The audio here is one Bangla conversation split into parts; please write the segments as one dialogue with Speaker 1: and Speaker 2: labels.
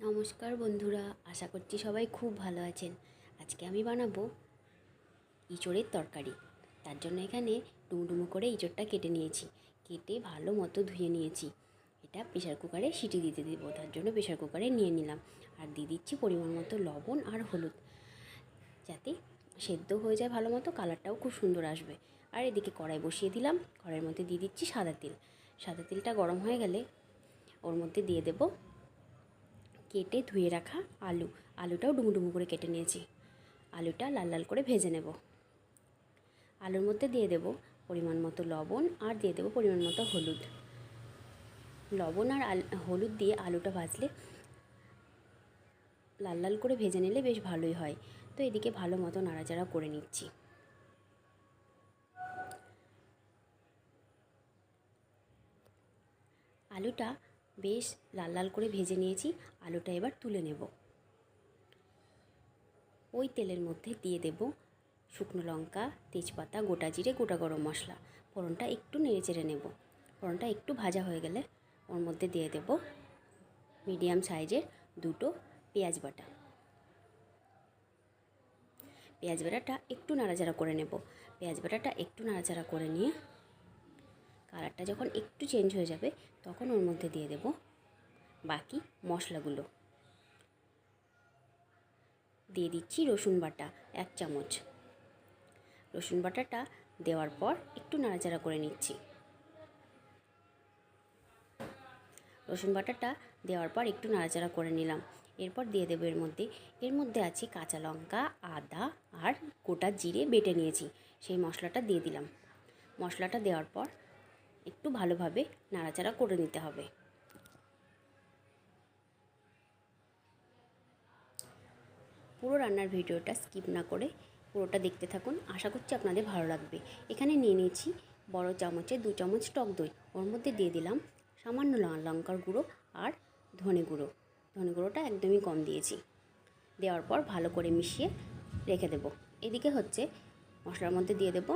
Speaker 1: নমস্কার বন্ধুরা, আশা করছি সবাই খুব ভালো আছেন। আজকে আমি বানাবো ইঁচড়ের তরকারি। তার জন্য এখানে ডুমডুমো করে ইঁচড়টা কেটে নিয়েছি, কেটে ভালো মতো ধুয়ে নিয়েছি। এটা প্রেশার কুকারে সিটি দিতে দেবো, তার জন্য প্রেশার কুকারে নিয়ে নিলাম। আর দিয়ে দিচ্ছি পরিমাণ মতো লবণ আর হলুদ, যাতে সেদ্ধ হয়ে যায় ভালো মতো, কালারটাও খুব সুন্দর আসবে। আর এদিকে কড়াই বসিয়ে দিলাম, কড়াইয়ের মধ্যে দিয়ে দিচ্ছি সাদা তেল। সাদা তেলটা গরম হয়ে গেলে ওর মধ্যে দিয়ে দেবো কেটে ধুয়ে রাখা আলুটাও ডুমো করে কেটে নিয়েছি। আলুটা লাল লাল করে ভেজে নেব। আলুর মধ্যে দিয়ে দেব পরিমাণ মতো লবণ আর দিয়ে দেব পরিমাণ মতো হলুদ। লবণ আর হলুদ দিয়ে আলুটা ভাজলে লাল লাল করে ভেজে নিলে বেশ ভালোই হয়। তো এদিকে ভালো মতো নাড়াচাড়া করে নিচ্ছি। আলুটা বেশ লাল লাল করে ভেজে নিয়েছি। আলুটা এবার তুলে নেব। ওই তেলের মধ্যে দিয়ে দেব শুকনো লঙ্কা, তেজপাতা, গোটা জিরে, গোটা গরম মশলা। ফোড়নটা একটু নেড়ে চেড়ে নেব। ফোড়নটা একটু ভাজা হয়ে গেলে ওর মধ্যে দিয়ে দেব মিডিয়াম সাইজের দুটো পেঁয়াজ বাটা। পেঁয়াজ বাটাটা একটু নাড়াচাড়া করে নেব। পেঁয়াজ বাটাটা একটু নাড়াচাড়া করে নিয়ে কালারটা যখন একটু চেঞ্জ হয়ে যাবে তখন ওর মধ্যে দিয়ে দেব বাকি মশলাগুলো। দিয়ে দিচ্ছি রসুন বাটা 1 চামচ। রসুন বাটাটা দেওয়ার পর একটু নাড়াচাড়া করে নিচ্ছি। রসুন বাটাটা দেওয়ার পর একটু নাড়াচাড়া করে নিলাম। এরপর দিয়ে দেবো এর মধ্যে আছে কাঁচা লঙ্কা, আদা আর গোটা জিরে বেটে নিয়েছি, সেই মশলাটা দিয়ে দিলাম। মশলাটা দেওয়ার পর একটু ভালোভাবে নাড়াচাড়া করে নিতে হবে। পুরো রান্নার ভিডিওটা স্কিপ না করে পুরোটা দেখতে থাকুন, আশা করছি আপনাদের ভালো লাগবে। এখানে নিয়ে নিয়েছি বড় চামচে 2 চামচ টক দই। ওর মধ্যে দিয়ে দিলাম সামান্য লঙ্কার গুঁড়ো আর ধনে গুঁড়ো। ধনে গুঁড়োটা একদমই কম দিয়েছি। দেওয়ার পর ভালো করে মিশিয়ে রেখে দেব। এদিকে হচ্ছে মশলার মধ্যে দিয়ে দেব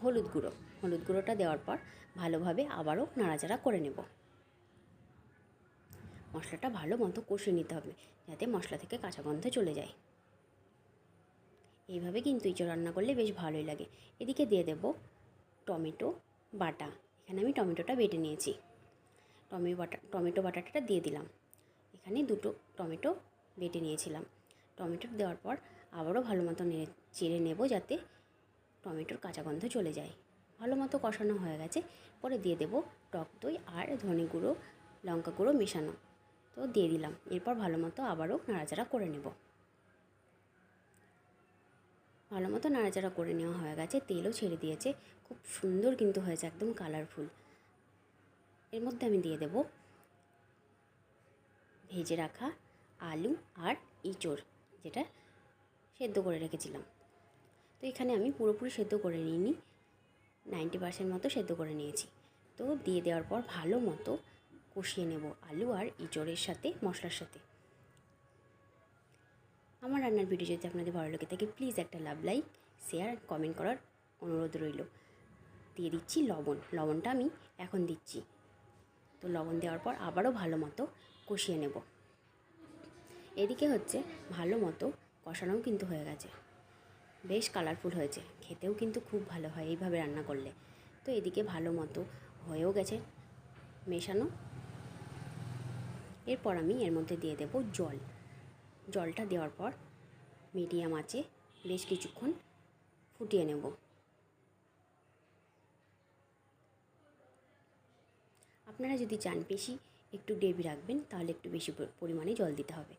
Speaker 1: হলুদ গুঁড়ো। হলুদ গুঁড়োটা দেওয়ার পর ভালোভাবে আবারও নাড়াচাড়া করে নেব। মশলাটা ভালো মতো কষিয়ে নিতে হবে, যাতে মশলা থেকে কাঁচা গন্ধ চলে যায়। এইভাবে কিন্তু ইঁচড় রান্না করলে বেশ ভালোই লাগে। এদিকে দিয়ে দেব টমেটো বাটা। এখানে আমি টমেটোটা বেটে নিয়েছি। টমেটো বাটাটা দিয়ে দিলাম। এখানে 2টো টমেটো বেটে নিয়েছিলাম। টমেটো দেওয়ার পর আবারও ভালো মতো চেড়ে নেব, যাতে টমেটোর কাঁচা গন্ধ চলে যায়। ভালো মতো কষানো হয়ে গেছে। পরে দিয়ে দেব টক দই আর ধনে গুঁড়ো, লঙ্কা গুঁড়ো মেশানো। তো দিয়ে দিলাম। এরপর ভালো মতো আবারও নাড়াচাড়া করে নেব। ভালো মতো নাড়াচাড়া করে নেওয়া হয়ে গেছে, তেলও ছেড়ে দিয়েছে, খুব সুন্দর কিন্তু হয়েছে, একদম কালারফুল। এর মধ্যে আমি দিয়ে দেব ভেজে রাখা আলু আর ইঁচড়, যেটা সেদ্ধ করে রেখেছিলাম। তো এখানে আমি পুরোপুরি সেদ্ধ করে নিইনি, 90% মতো সেদ্ধ করে নিয়েছি। তো দিয়ে দেওয়ার পর ভালো মতো কষিয়ে নেব আলু আর ইঁচড়ের সাথে, মশলার সাথে। আমার রান্নার ভিডিও যদি আপনাদের ভালো লাগে থাকে প্লিজ একটা লাইক, শেয়ার, কমেন্ট করার অনুরোধ রইল। দিয়ে দিচ্ছি লবণটা আমি এখন দিচ্ছি। তো লবণ দেওয়ার পর আবারও ভালো মতো কষিয়ে নেব। এদিকে হচ্ছে ভালো মতো কষানোও কিন্তু হয়ে গেছে, বেশ কালারফুল হয়েছে, খেতেও কিন্তু খুব ভালো হয় এইভাবে রান্না করলে। তো এদিকে ভালো মতো হয়েও গেছে মেশানো। এরপর আমি এর মধ্যে দিয়ে দেব জলটা দেওয়ার পর মিডিয়াম আঁচে বেশ কিছুক্ষণ ফুটিয়ে নেব। আপনারা যদি চান বেশি একটু গ্রেভি রাখবেন, তাহলে একটু বেশি পরিমাণে জল দিতে হবে।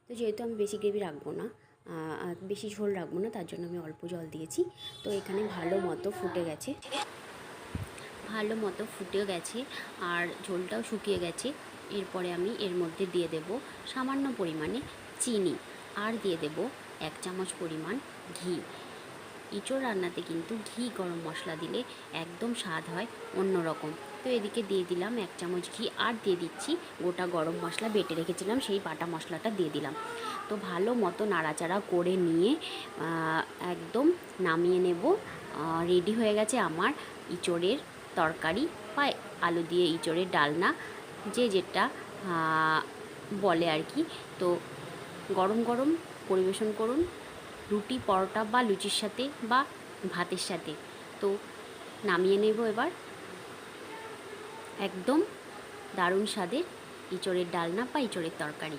Speaker 1: তো যেহেতু আমি বেশি গ্রেভি রাখবো না, বেশি ঝোল রাখবো না, তার জন্য আমি অল্প জল দিয়েছি। তো এখানে ভালো মতো ফুটে গেছে আর ঝোলটাও শুকিয়ে গেছে। এরপরে আমি এর মধ্যে দিয়ে দেব সামান্য পরিমাণে চিনি আর দিয়ে দেব 1 চামচ পরিমাণ ঘি। ইঁচড় রান্নাতে কিন্তু ঘি গরম মশলা দিলে একদম স্বাদ হয় অন্যরকম। তো এদিকে দিয়ে দিলাম 1 চামচ ঘি আর দিয়ে দিচ্ছি গোটা গরম মশলা বেটে রেখেছিলাম, সেই বাটা মশলাটা দিয়ে দিলাম। তো ভালো মতো নাড়াচাড়া করে নিয়ে একদম নামিয়ে নেব। রেডি হয়ে গেছে আমার ইঁচড়ের তরকারি বা আলু দিয়ে ইঁচড়ের ডালনা, যে যেটা বলে আর কি। তো গরম গরম পরিবেশন করুন রুটি, পরোটা বা লুচির সাথে বা ভাতের সাথে। তো নামিয়ে নেব এবার। একদম দারুণ স্বাদের ইঁচড়ের ডালনা বা ইঁচড়ের তরকারি।